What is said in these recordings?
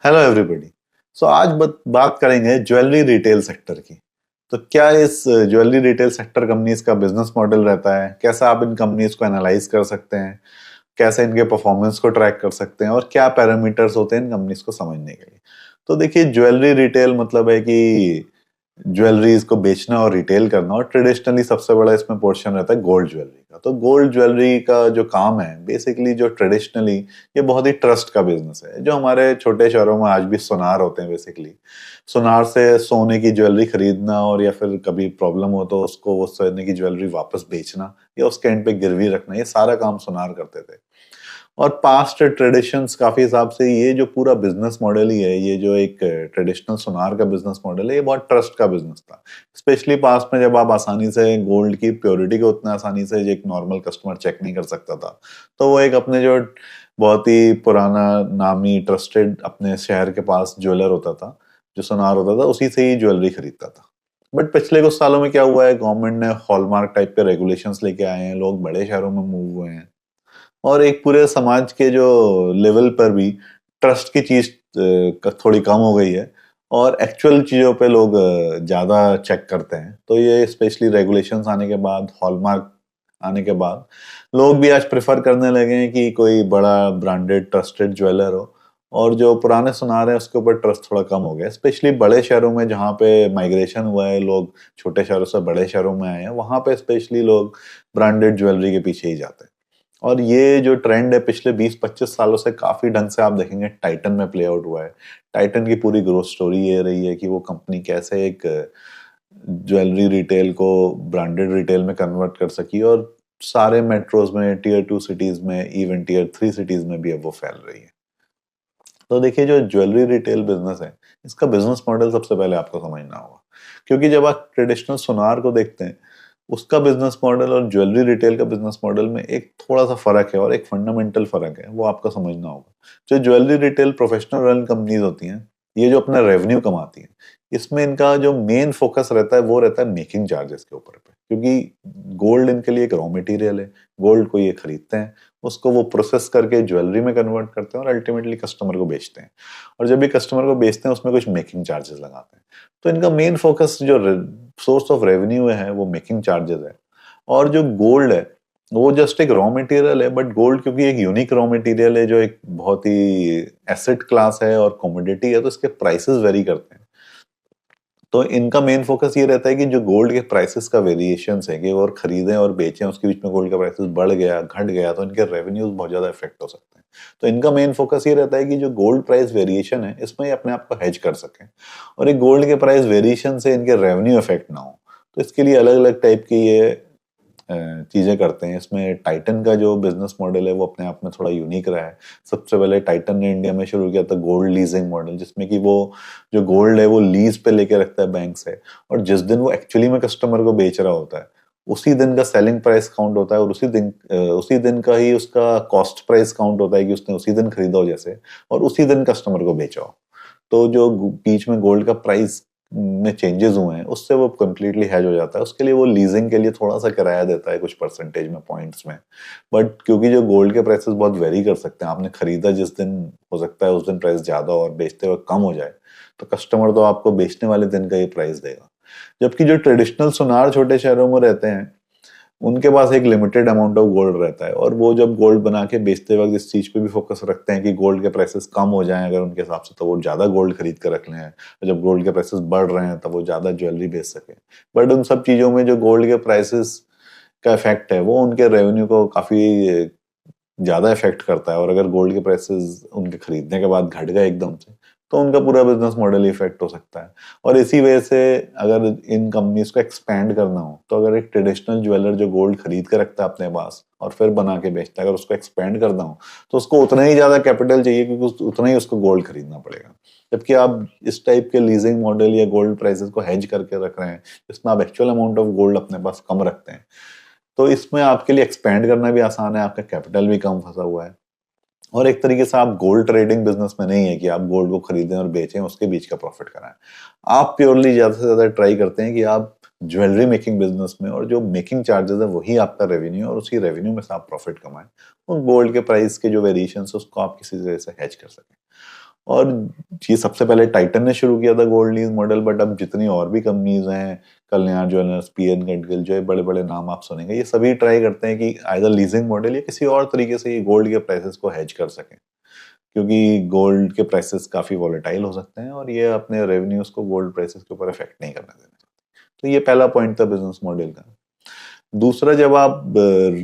Hello everybody. सो आज बात करेंगे ज्वेलरी रिटेल सेक्टर की। तो क्या इस ज्वेलरी रिटेल सेक्टर कंपनीज का बिजनेस मॉडल रहता है, कैसे आप इन कंपनीज को एनालाइज कर सकते हैं, कैसे इनके परफॉर्मेंस को ट्रैक कर सकते हैं और क्या पैरामीटर्स होते हैं इन कंपनीज को समझने के लिए। तो देखिए, ज्वेलरी रिटेल मतलब है कि ज्वेलरीज को बेचना और रिटेल करना, और ट्रेडिशनली सबसे बड़ा इसमें पोर्शन रहता है गोल्ड ज्वेलरी का। तो गोल्ड ज्वेलरी का जो काम है बेसिकली, जो ट्रेडिशनली ये बहुत ही ट्रस्ट का बिजनेस है। जो हमारे छोटे शहरों में आज भी सोनार होते हैं, बेसिकली सोनार से सोने की ज्वेलरी खरीदना, और या फिर कभी प्रॉब्लम हो तो उसको वो सोने की ज्वेलरी वापस बेचना या उसके एंड पे गिरवी रखना, ये सारा काम सोनार करते थे। और पास्ट ट्रेडिशंस काफी हिसाब से ये जो पूरा बिजनेस मॉडल ही है, ये जो एक ट्रेडिशनल सोनार का बिजनेस मॉडल है, ये बहुत ट्रस्ट का बिजनेस था। स्पेशली पास्ट में जब आप आसानी से गोल्ड की प्योरिटी को उतना आसानी से एक नॉर्मल कस्टमर चेक नहीं कर सकता था, तो वो एक अपने जो बहुत ही पुराना नामी ट्रस्टेड अपने शहर के पास ज्वेलर होता था, जो सोनार होता था, उसी से ही ज्वेलरी खरीदता था। बट पिछले कुछ सालों में क्या हुआ है, गवर्नमेंट ने हॉलमार्क टाइप के रेगुलेशंस लेके आए हैं, लोग बड़े शहरों में मूव हुए हैं, और एक पूरे समाज के जो लेवल पर भी ट्रस्ट की चीज थोड़ी कम हो गई है, और एक्चुअल चीजों पे लोग ज्यादा चेक करते हैं। तो ये स्पेशली रेगुलेशंस आने के बाद, हॉलमार्क आने के बाद, लोग भी आज प्रेफर करने लगे हैं कि कोई बड़ा ब्रांडेड ट्रस्टेड ज्वेलर हो। और जो पुराने सुनार हैं उसके ऊपर ट्रस्ट थोड़ा कम हो गया, स्पेशली बड़े शहरों में जहाँ पे माइग्रेशन हुआ है, लोग छोटे शहरों से बड़े शहरों में आए हैं, वहां पे स्पेशली लोग ब्रांडेड ज्वेलरी के पीछे ही जाते हैं। और ये जो ट्रेंड है पिछले 20-25 सालों से काफी ढंग से आप देखेंगे टाइटन में प्ले आउट हुआ है। टाइटन की पूरी ग्रोथ स्टोरी ये रही है कि वो कंपनी कैसे एक ज्वेलरी रिटेल को ब्रांडेड रिटेल में कन्वर्ट कर सकी, और सारे मेट्रोज में, टीयर 2 सिटीज में, इवन टीयर 3 सिटीज में भी अब वो फैल रही है। तो देखिए, जो ज्वेलरी रिटेल बिजनेस है, इसका बिजनेस मॉडल सबसे पहले आपको समझना होगा। क्योंकि जब आप ट्रेडिशनल सोनार को देखते हैं, उसका बिजनेस मॉडल और ज्वेलरी रिटेल का बिजनेस मॉडल में एक थोड़ा सा फर्क है, और एक फंडामेंटल फर्क है, वो आपको समझना होगा। जो jewellery retail professional run companies होती हैं, ये जो अपना रेवेन्यू कमाती हैं, इसमें इनका जो मेन फोकस रहता है वो रहता है मेकिंग चार्जेस के ऊपर पे। क्योंकि गोल्ड इनके लिए एक रॉ मटेरियल है, गोल्ड को ये खरीदते हैं, उसको वो प्रोसेस करके ज्वेलरी में कन्वर्ट करते हैं और अल्टीमेटली कस्टमर को बेचते हैं। और जब भी कस्टमर को बेचते हैं उसमें कुछ मेकिंग चार्जेस लगाते हैं। तो इनका मेन फोकस जो सोर्स ऑफ रेवेन्यू है वो मेकिंग चार्जेस है। और जो गोल्ड है वो जस्ट एक रॉ मटेरियल है, बट गोल्ड क्योंकि एक यूनिक रॉ मटेरियल है, जो एक बहुत ही एसेट क्लास है और कमोडिटी है, तो इसके प्राइसेस वेरी करते हैं। तो इनका मेन फोकस ये रहता है कि जो गोल्ड के प्राइसेस का वेरिएशन है, कि और खरीदें और बेचें, उसके बीच में गोल्ड का प्राइसेस बढ़ गया, घट गया, तो इनके रेवेन्यूज बहुत ज्यादा इफेक्ट हो सकते हैं। तो इनका मेन फोकस ये रहता है कि जो गोल्ड प्राइस वेरिएशन है, इसमें ये अपने आप को हेज कर सकें, और एक गोल्ड के प्राइस वेरिएशन से इनके रेवेन्यू इफेक्ट ना हो। तो इसके लिए अलग अलग टाइप की ये चीजें करते हैं। इसमें टाइटन का जो बिजनेस मॉडल है वो अपने आप में थोड़ा यूनिक रहा है। सबसे पहले टाइटन ने इंडिया में शुरू किया था गोल्ड लीजिंग मॉडल, जिसमें कि वो जो गोल्ड है वो लीज पे लेके रखता है बैंक से, और जिस दिन वो एक्चुअली में कस्टमर को बेच रहा होता है, उसी दिन का सेलिंग प्राइस काउंट होता है, और उसी दिन का ही उसका कॉस्ट प्राइस काउंट होता है कि उसने उसी दिन खरीदा हो जैसे, और उसी दिन कस्टमर को बेचा हो। तो जो बीच में गोल्ड का प्राइस में चेंजेस हुए हैं, उससे वो कम्प्लीटली हैज हो जाता है। उसके लिए वो लीजिंग के लिए थोड़ा सा किराया देता है कुछ परसेंटेज में, पॉइंट्स में। बट क्योंकि जो गोल्ड के प्राइसेस बहुत वेरी कर सकते हैं, आपने खरीदा जिस दिन, हो सकता है उस दिन प्राइस ज्यादा और बेचते वक्त कम हो जाए, तो कस्टमर तो आपको बेचने वाले दिन का ही प्राइस देगा। जबकि जो ट्रेडिशनल सुनार छोटे शहरों में रहते हैं, उनके पास एक लिमिटेड अमाउंट ऑफ गोल्ड रहता है, और वो जब गोल्ड बना के बेचते वक्त इस चीज पे भी फोकस रखते हैं कि गोल्ड के प्राइसेस कम हो जाएं अगर उनके हिसाब से, तो वो ज्यादा गोल्ड खरीद कर रख लें, और जब गोल्ड के प्राइसेस बढ़ रहे हैं तब वो ज्यादा ज्वेलरी बेच सके। बट उन सब चीजों में जो गोल्ड के प्राइसेस का इफेक्ट है, वो उनके रेवेन्यू को काफी ज्यादा इफेक्ट करता है। और अगर गोल्ड के प्राइसेस उनके खरीदने के बाद घट गए एकदम से, तो उनका पूरा बिजनेस मॉडल ही इफेक्ट हो सकता है। और इसी वजह से अगर इन कंपनीज को एक्सपैंड करना हो, तो अगर एक ट्रेडिशनल ज्वेलर जो गोल्ड खरीद कर रखता है अपने पास और फिर बना के बेचता है, अगर उसको एक्सपैंड करना हो, तो उसको उतना ही ज्यादा कैपिटल चाहिए, क्योंकि उतना ही उसको गोल्ड खरीदना पड़ेगा। जबकि आप इस टाइप के लीजिंग मॉडल या गोल्ड प्राइसेस को हेज करके रख रहे हैं, जिसमें आप एक्चुअल अमाउंट ऑफ गोल्ड अपने पास कम रखते हैं, तो इसमें आपके लिए एक्सपैंड करना भी आसान है, आपका कैपिटल भी कम फंसा हुआ है। और एक तरीके से आप गोल्ड ट्रेडिंग बिजनेस में नहीं है कि आप गोल्ड को खरीदें और बेचें, उसके बीच का प्रॉफिट कराएं। आप प्योरली ज्यादा से ज्यादा ट्राई करते हैं कि आप ज्वेलरी मेकिंग बिजनेस में, और जो मेकिंग चार्जेस है वही आपका रेवेन्यू, और उसी रेवेन्यू में से आप प्रॉफिट कमाएं, और गोल्ड के प्राइस के जो वेरिएशन है उसको आप किसी तरह से हेज कर सकें। और ये सबसे पहले टाइटन ने शुरू किया था गोल्ड लीज मॉडल, बट अब जितनी और भी कंपनीज हैं, कल्याण ज्वेलर्स, पीएन गडगिल, जो बड़े बड़े नाम आप सुनेंगे, ये सभी ट्राई करते हैं कि आइदर लीजिंग मॉडल या किसी और तरीके से ये गोल्ड के प्राइसेस को हेज कर सकें, क्योंकि गोल्ड के प्राइसेस काफी वॉलेटाइल हो सकते हैं और ये अपने रेवेन्यूज को गोल्ड प्राइसेस के ऊपर इफेक्ट नहीं करने देना चाहते। तो ये पहला पॉइंट था बिजनेस मॉडल का। दूसरा, जब आप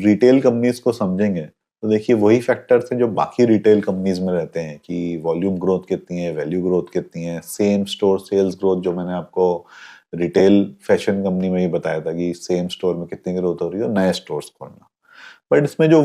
रिटेल कंपनीज को समझेंगे तो देखिए वही फैक्टर्स हैं जो बाकी रिटेल कंपनीज में रहते हैं कि वॉल्यूम ग्रोथ कितनी है, वैल्यू ग्रोथ कितनी है, सेम स्टोर सेल्स ग्रोथ, जो मैंने आपको रिटेल फैशन कंपनी में ही बताया था कि सेम स्टोर में कितनी ग्रोथ हो रही है, नए स्टोर्स खोलना। बट इसमें जो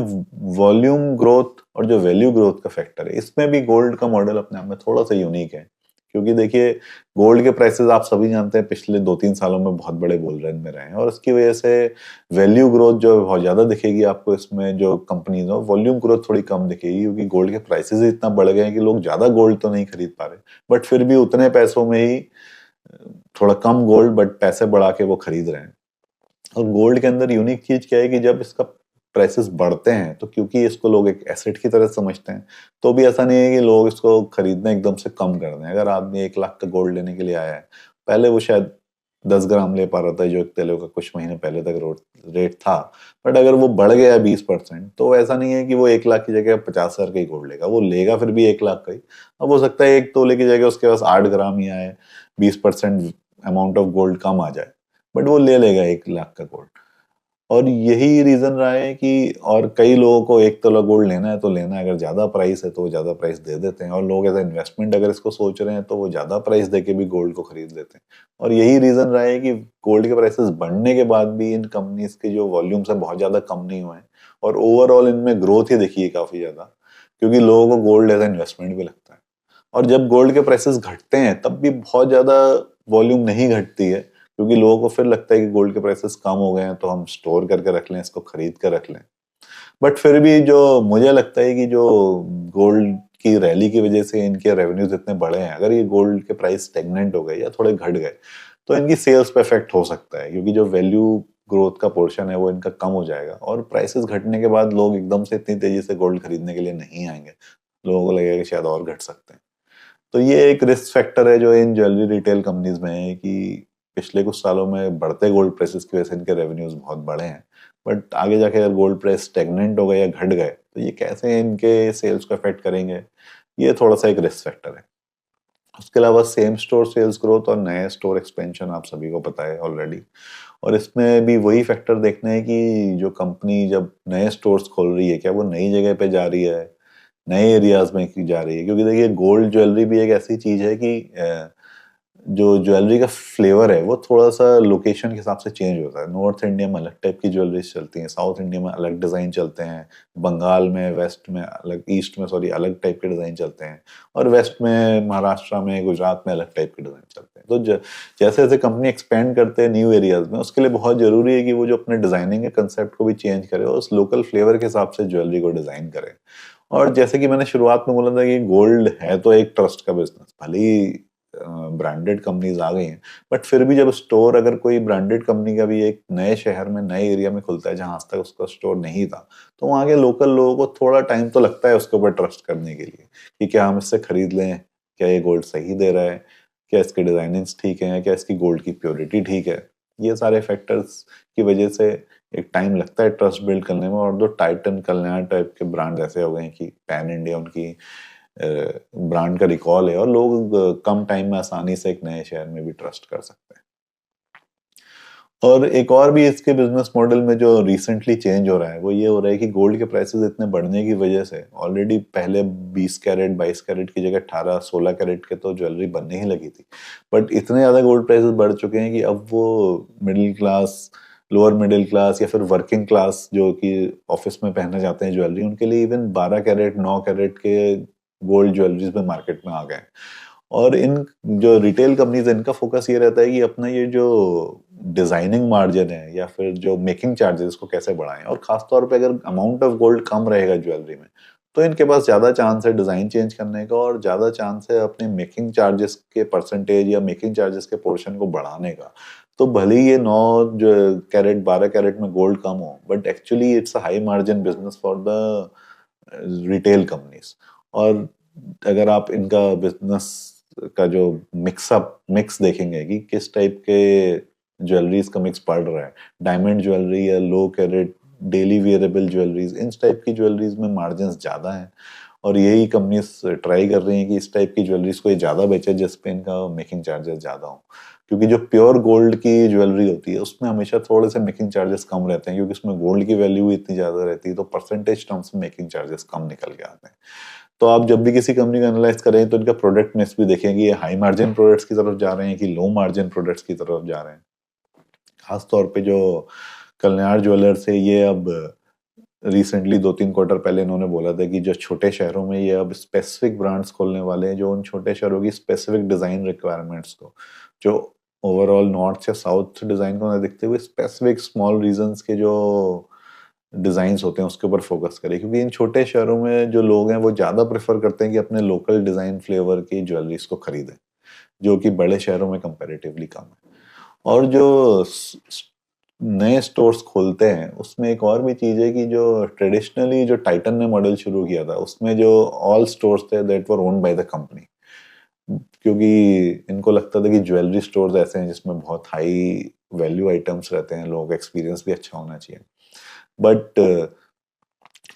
वॉल्यूम ग्रोथ और जो वैल्यू ग्रोथ का फैक्टर है, इसमें भी गोल्ड का मॉडल अपने आप में थोड़ा सा यूनिक है, क्योंकि देखिए गोल्ड के प्राइसेस आप सभी जानते हैं पिछले 2-3 सालों में बहुत बड़े बुल रन में रहे हैं, और उसकी वजह से वैल्यू ग्रोथ जो बहुत ज्यादा दिखेगी आपको इसमें, जो कंपनीज हो, वॉल्यूम ग्रोथ थोड़ी कम दिखेगी, क्योंकि गोल्ड के प्राइसेस इतना बढ़ गए हैं कि लोग ज्यादा गोल्ड तो नहीं खरीद पा रहे, बट फिर भी उतने पैसों में ही थोड़ा कम गोल्ड बट पैसे बढ़ा के वो खरीद रहे हैं। और गोल्ड के अंदर यूनिक चीज क्या है कि जब इसका प्राइसेस बढ़ते हैं तो क्योंकि इसको लोग एक एसेट की तरह समझते हैं, तो भी ऐसा नहीं है कि लोग इसको खरीदना एकदम से कम कर दें। अगर आदमी 1 लाख का गोल्ड लेने के लिए आया है, पहले वो शायद 10 ग्राम ले पा रहा था, जो एक तेलों का कुछ महीने पहले तक रेट था, बट अगर वो बढ़ गया 20%, तो ऐसा नहीं है कि वो 1 लाख की जगह 50 हजार का ही गोल्ड लेगा, वो लेगा फिर भी 1 लाख का ही। अब हो सकता है 1 तोले की जगह उसके पास 8 ग्राम ही आए, 20% अमाउंट ऑफ गोल्ड कम आ जाए, बट वो ले लेगा 1 लाख का गोल्ड। और यही रीजन रहा है कि और कई लोगों को 1 तोला गोल्ड लेना है तो लेना है, अगर ज्यादा प्राइस है तो वो ज्यादा प्राइस दे देते हैं, और लोग एज इन्वेस्टमेंट अगर इसको सोच रहे हैं तो वो ज्यादा प्राइस देके भी गोल्ड को खरीद लेते हैं। और यही रीजन रहा है कि गोल्ड के प्राइसेस बढ़ने के बाद भी इन कंपनीज के जो वॉल्यूम्स है बहुत ज्यादा कम नहीं हुए हैं, और ओवरऑल इनमें ग्रोथ ही देखी है काफी ज्यादा, क्योंकि लोगों को गोल्ड एज इन्वेस्टमेंट भी लगता है। और जब गोल्ड के प्राइसेस घटते हैं तब भी बहुत ज्यादा वॉल्यूम नहीं घटती है, क्योंकि लोगों को फिर लगता है कि गोल्ड के प्राइसेस कम हो गए हैं तो हम स्टोर करके रख लें, इसको खरीद कर रख लें। बट फिर भी जो मुझे लगता है कि जो गोल्ड की रैली की वजह से इनके रेवेन्यूज इतने बढ़े हैं, अगर ये गोल्ड के प्राइस स्टेगनेंट हो गए या थोड़े घट गए तो इनकी सेल्स पे इफेक्ट हो सकता है, क्योंकि जो वैल्यू ग्रोथ का पोर्शन है वो इनका कम हो जाएगा, और प्राइसेस घटने के बाद लोग एकदम से इतनी तेजी से गोल्ड खरीदने के लिए नहीं आएंगे, लोगों को लगेगा कि शायद और घट सकते हैं। तो ये एक रिस्क फैक्टर है जो इन ज्वेलरी रिटेल कंपनीज में है कि पिछले कुछ सालों में बढ़ते गोल्ड प्राइसेस की वजह से इनके रेवेन्यूज बहुत बढ़े हैं, बट आगे जाके अगर गोल्ड प्राइस स्टेगनेंट हो गए या घट गए तो ये कैसे इनके सेल्स को अफेक्ट करेंगे, ये थोड़ा सा एक रिस्क फैक्टर है। उसके अलावा सेम स्टोर सेल्स ग्रोथ और नए स्टोर एक्सपेंशन आप सभी को पता है ऑलरेडी, और इसमें भी वही फैक्टर देखना है कि जो कंपनी जब नए स्टोर्स खोल रही है, क्या वो नई जगह पे जा रही है, नए एरियाज में की जा रही है, क्योंकि देखिए गोल्ड ज्वेलरी भी एक ऐसी चीज है कि जो ज्वेलरी का फ्लेवर है वो थोड़ा सा लोकेशन के हिसाब से चेंज होता है। नॉर्थ इंडिया में अलग टाइप की ज्वेलरी चलती है, साउथ इंडिया में अलग डिजाइन चलते हैं, बंगाल में, वेस्ट में अलग, ईस्ट में सॉरी अलग टाइप के डिजाइन चलते हैं, और वेस्ट में, महाराष्ट्र में, गुजरात में अलग टाइप के डिजाइन चलते हैं। तो जैसे जैसे कंपनी एक्सपेंड करते हैं न्यू एरियाज में, उसके लिए बहुत जरूरी है कि वो जो अपने डिजाइनिंग के कंसेप्ट को भी चेंज करे और उस लोकल फ्लेवर के हिसाब से ज्वेलरी को डिजाइन करे। और जैसे कि मैंने शुरुआत में बोला था कि गोल्ड है तो एक ट्रस्ट का बिजनेस, भले ही ब्रांडेड कंपनीज आ गई हैं, बट फिर भी जब स्टोर अगर कोई ब्रांडेड कंपनी का भी एक नए शहर में, नए एरिया में खुलता है जहां आज तक उसका स्टोर नहीं था, तो वहां के लोकल लोगों को थोड़ा टाइम तो लगता है उसके ऊपर ट्रस्ट करने के लिए कि क्या हम इससे खरीद लें, क्या ये गोल्ड सही दे रहा है, क्या इसके डिजाइनिंग्स ठीक है, क्या इसकी गोल्ड की प्योरिटी ठीक है। ये सारे फैक्टर्स की वजह से एक टाइम लगता है ट्रस्ट बिल्ड करने में। और जो टाइटन, कल्याण टाइप के ब्रांड ऐसे हो गए हैं कि पैन इंडिया उनकी ब्रांड का रिकॉल है, और लोग कम टाइम में आसानी से एक नए शहर में भी ट्रस्ट कर सकते हैं। और एक और भी इसके बिजनेस मॉडल में जो रिसेंटली चेंज हो रहा है वो ये हो रहा है कि गोल्ड के प्राइसेस इतने बढ़ने की वजह से, ऑलरेडी पहले 20 कैरेट 22 कैरेट की जगह 18-16 कैरेट के तो ज्वेलरी बनने ही लगी थी, बट इतने ज्यादा गोल्ड प्राइसेस बढ़ चुके हैं कि अब वो middle class, lower middle class या फिर वर्किंग क्लास जो कि ऑफिस में पहनना चाहते हैं ज्वेलरी, उनके लिए इवन 12 कैरेट 9 कैरेट के गोल्ड ज्वेलरीज में मार्केट में आ गए हैं। और इन जो रिटेल कंपनीज है इनका फोकस ये रहता है कि अपना ये जो डिजाइनिंग मार्जिन है या फिर जो मेकिंग चार्जेस को कैसे बढ़ाएं, और खासतौर पे अगर अमाउंट ऑफ गोल्ड कम रहेगा ज्वेलरी में तो इनके पास ज्यादा चांस है डिजाइन चेंज करने का, और ज्यादा चांस है अपने मेकिंग चार्जेस के परसेंटेज या मेकिंग चार्जेस के पोर्शन को बढ़ाने का। तो भले ही ये 9 जो कैरेट 12 कैरेट में गोल्ड कम हो, but actually it's a high margin business for the retail companies. और अगर आप इनका बिजनेस का जो मिक्स देखेंगे कि किस टाइप के ज्वेलरीज का मिक्स पड़ रहा है, डायमंड ज्वेलरी या लो कैरेट डेली वेयरेबल ज्वेलरीज, इन टाइप की ज्वेलरीज में मार्जिन ज्यादा है और यही कंपनीज ट्राई कर रही हैं कि इस टाइप की ज्वेलरीज को ये ज्यादा बेचे जिसपे इनका मेकिंग चार्जेस ज्यादा हो। क्योंकि जो प्योर गोल्ड की ज्वेलरी होती है उसमें हमेशा थोड़े से मेकिंग चार्जेस कम रहते हैं, क्योंकि उसमें गोल्ड की वैल्यू इतनी ज्यादा रहती है, तो परसेंटेज टर्म्स में मेकिंग चार्जेस कम निकल के आते हैं। तो आप जब भी किसी कंपनी को एनालाइज करें तो इनका प्रोडक्ट मिक्स भी देखें कि ये हाई मार्जिन प्रोडक्ट्स की तरफ जा रहे हैं कि लो मार्जिन प्रोडक्ट्स की तरफ जा रहे हैं। खास तौर पे जो कल्याण ज्वेलर्स है, ये अब रिसेंटली 2-3 क्वार्टर पहले इन्होंने बोला था कि जो छोटे शहरों में ये अब स्पेसिफिक ब्रांड्स खोलने वाले हैं जो उन छोटे शहरों की स्पेसिफिक डिजाइन रिक्वायरमेंट्स को, जो ओवरऑल नॉर्थ या साउथ डिजाइन को ना दिखते हुए स्पेसिफिक स्मॉल रीजन्स के जो डिजाइन होते हैं उसके ऊपर फोकस करें। क्योंकि इन छोटे शहरों में जो लोग हैं वो ज्यादा प्रेफर करते हैं कि अपने लोकल डिजाइन फ्लेवर की ज्वेलरीज को खरीदें, जो कि बड़े शहरों में कंपैरेटिवली कम है। और जो नए स्टोर्स खोलते हैं उसमें एक और भी चीज है कि जो ट्रेडिशनली जो टाइटन ने मॉडल शुरू किया था उसमें जो ऑल स्टोर्स थे that were owned by the company, क्योंकि इनको लगता था कि ज्वेलरी स्टोर्स ऐसे हैं जिसमें बहुत हाई वैल्यू आइटम्स रहते हैं, लोगों का एक्सपीरियंस भी अच्छा होना चाहिए। बट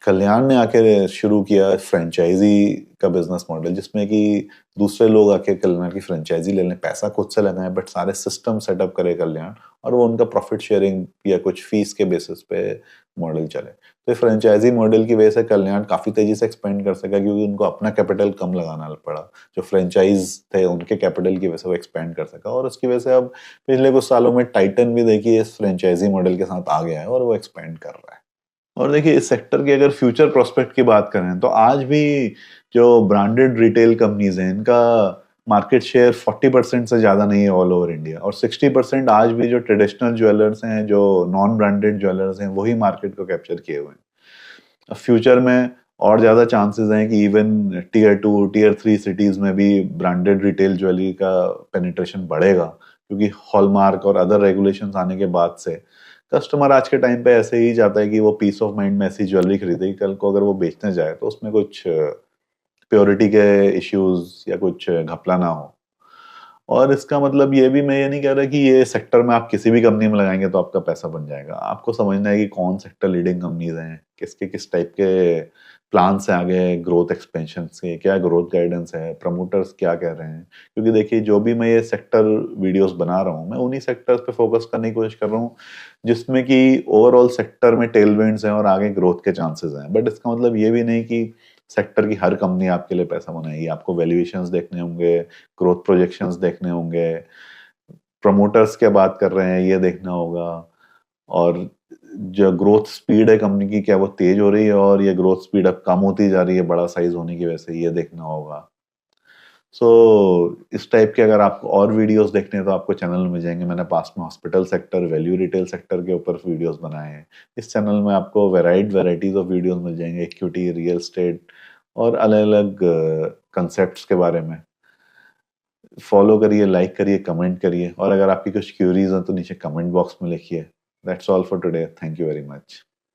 कल्याण ने आके शुरू किया फ्रेंचाइजी का बिजनेस मॉडल, जिसमें कि दूसरे लोग आके कल्याण की फ्रेंचाइजी ले लें, पैसा खुद से लगाएं, बट सारे सिस्टम सेटअप करे कल्याण और वो उनका प्रॉफिट शेयरिंग या कुछ फीस के बेसिस पे मॉडल चले। तो फ्रेंचाइजी मॉडल की वजह से कल्याण काफी तेजी से एक्सपेंड कर सका, क्योंकि उनको अपना कैपिटल कम लगाना पड़ा। जो फ्रेंचाइज थे उनके कैपिटल की वजह से वो एक्सपेंड कर सका, और उसकी वजह से अब पिछले कुछ सालों में टाइटन भी देखिए इस फ्रेंचाइजी मॉडल के साथ आ गया है और वो एक्सपेंड कर रहा है। और देखिए इस सेक्टर की अगर फ्यूचर प्रोस्पेक्ट की बात करें तो आज भी जो ब्रांडेड रिटेल कंपनीज हैं इनका मार्केट शेयर 40% से ज्यादा नहीं है ऑल ओवर इंडिया, और 60% आज भी जो ट्रेडिशनल ज्वेलर्स हैं, जो नॉन ब्रांडेड ज्वेलर्स हैं, वही मार्केट को कैप्चर किए हुए हैं। अब फ्यूचर में और ज्यादा चांसेस हैं कि इवन टियर 2 टियर 3 सिटीज में भी ब्रांडेड रिटेल ज्वेलरी का पेनिट्रेशन बढ़ेगा, क्योंकि हॉलमार्क और अदर रेगुलेशंस आने के बाद से कस्टमर आज के टाइम पे ऐसे ही चाहता है कि वो पीस ऑफ माइंड में ऐसी ज्वेलरी खरीदे कि कल को अगर वो बेचने जाए तो उसमें कुछ प्योरिटी के इश्यूज या कुछ घपला ना हो। और इसका मतलब ये भी, मैं ये नहीं कह रहा कि ये सेक्टर में आप किसी भी कंपनी में लगाएंगे तो आपका पैसा बन जाएगा। आपको समझना है कि कौन सेक्टर लीडिंग कंपनीज हैं, किसके किस टाइप के प्लान से आगे ग्रोथ एक्सपेंशन के, क्या ग्रोथ गाइडेंस है, प्रमोटर्स क्या कह रहे हैं। क्योंकि देखिए जो भी मैं ये सेक्टर वीडियोस बना रहा हूँ मैं उन्हीं सेक्टर्स पे फोकस करने की कोशिश कर रहा हूँ जिसमें कि ओवरऑल सेक्टर में टेलविंड्स हैं और आगे ग्रोथ के चांसेस हैं। बट इसका मतलब ये भी नहीं कि सेक्टर की हर कंपनी आपके लिए पैसा बनाएगी। आपको वैल्यूएशंस देखने होंगे, ग्रोथ प्रोजेक्शंस देखने होंगे, प्रमोटर्स क्या बात कर रहे हैं ये देखना होगा, और जो ग्रोथ स्पीड है कंपनी की क्या वो तेज हो रही है और ये ग्रोथ स्पीड अब कम होती जा रही है बड़ा साइज होने की वजह से, ये देखना होगा। सो इस टाइप के अगर आपको और वीडियोस देखने हैं तो आपको चैनल में मिल जाएंगे। मैंने पास्ट में hospital sector, value retail sector के ऊपर वीडियोस बनाए हैं। इस चैनल में आपको वैराइटीज ऑफ वीडियोस मिल जाएंगे, इक्विटी, रियल एस्टेट और अलग अलग कंसेप्ट के बारे में। फॉलो करिए, लाइक करिए, कमेंट करिए, और अगर आपकी कुछ क्यूरीज हैं तो नीचे कमेंट बॉक्स में लिखिए। That's all for today, thank you very much.